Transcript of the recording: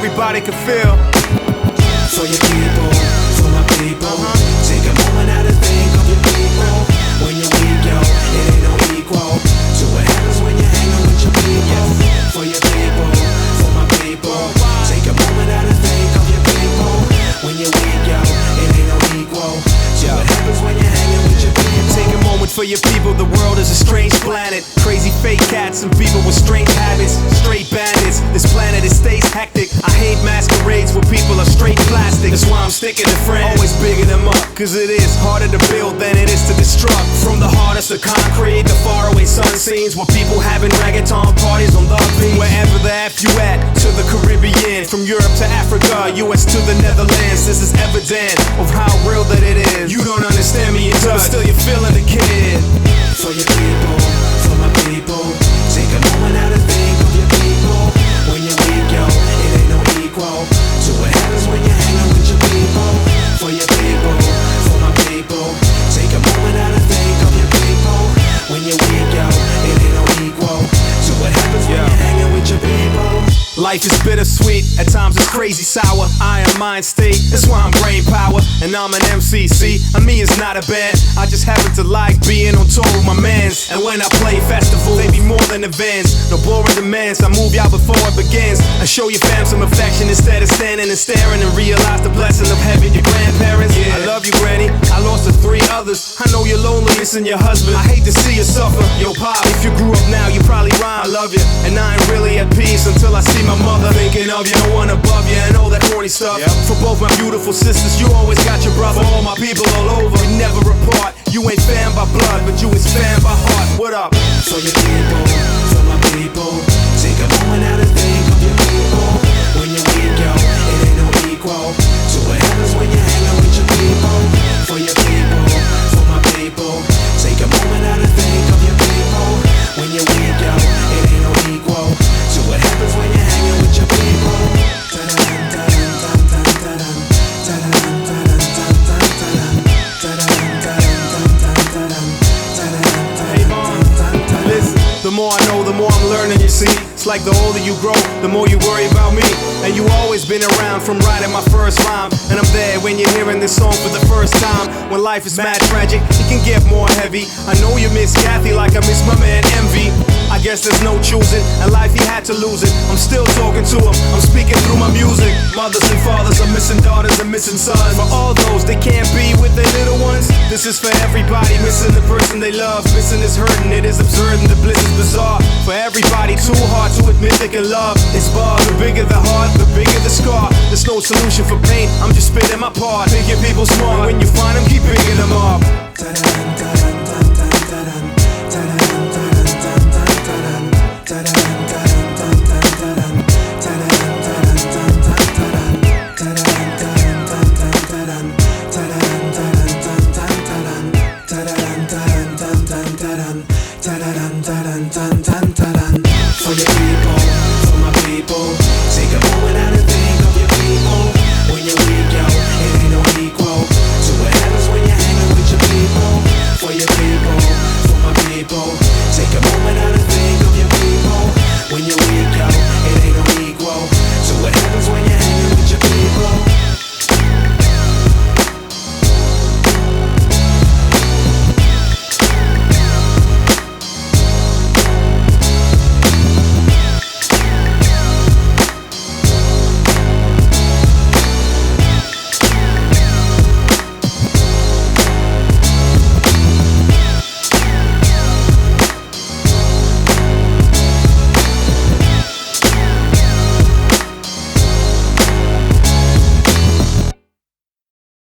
everybody can feel. For your people, for my people. Take a moment out to think of your people. When you're weak, yo, it ain't no equal to what happens when you're hanging with your people. For your people, for my people. Take a moment out to think of your people. When you're weak, yo, it ain't no equal to what happens when you're hanging with your people. Take a moment for your people, the world is a strange planet. Crazy fake cats and people with strange habits. Straight bandits, this planet it stays hectic. I hate masquerades where people are straight plastic. That's why I'm sticking to friends, always bigging them up. Cause it is harder to build than it is to destruct. From the hardest of concrete, the faraway sun scenes where people having reggaeton parties on the beach. Wherever the F you at, to the Caribbean. From Europe to Africa, US to the Netherlands. This is evident of how real that it is. You don't understand me, but still you're feeling the kid. For your people, for my people. Take a moment out to think of your people. When you're weak, yo, it ain't no equal to what happens when you're hanging with your people. For your people, for my people. Take a moment out to think of your people. When you're weak, yo, it ain't no equal to what happens when you're hanging with your people. Life is bittersweet, at times it's crazy sour. I am mind state, that's why I'm Brainpower. And I'm an MC, see, me is not a band. I just happen to like being on tour with my mans. And when I play festivals, they be more than events. No boring demands, I move y'all before it begins. I show your fam some affection instead of standing and staring. And realize the blessing of having your grandparents. I love you, granny, I lost the 3 others. I know you're lonely, missing your husband. I hate to see you suffer. Yo, pop, if you grew up now, you probably rhyme. I love you, and I ain't really at peace until I see my mother thinking of you, no one above you, and all that corny stuff. For both my beautiful sisters, you always got your brother. For all my people all over, we never apart. You ain't fam by blood, but you is fam by heart. What up? For your people, for my people. Take a moment out to think of your people. When you're weak, yo, it ain't no equal to what happens when you're hanging with your people. For your people, for my people. Take a moment out to think of your people. When you're weak, yo, it ain't no equal to what happens when you're hanging with your people. Listen, the more I know, the more I'm learning, you see. It's like the older you grow, the more you worry about me. And you always been around from writing my first rhyme. And I'm there when you're hearing this song for the first time. When life is mad tragic, it can get more heavy. I know you miss Kathy like I miss my man Envy. I guess there's no choosing, and life he had to lose it. I'm still talking to him, I'm speaking through my music. Mothers and fathers are missing daughters and missing sons. For all those they can't be with their little ones. This is for everybody missing the person they love. Missing is hurting, it is absurd and the bliss is bizarre. For everybody too hard to admit they can love. It's bar, the bigger the heart, the bigger the scar. There's no solution for pain, I'm just spitting my part. Making people smart, when you find them, keep picking them up.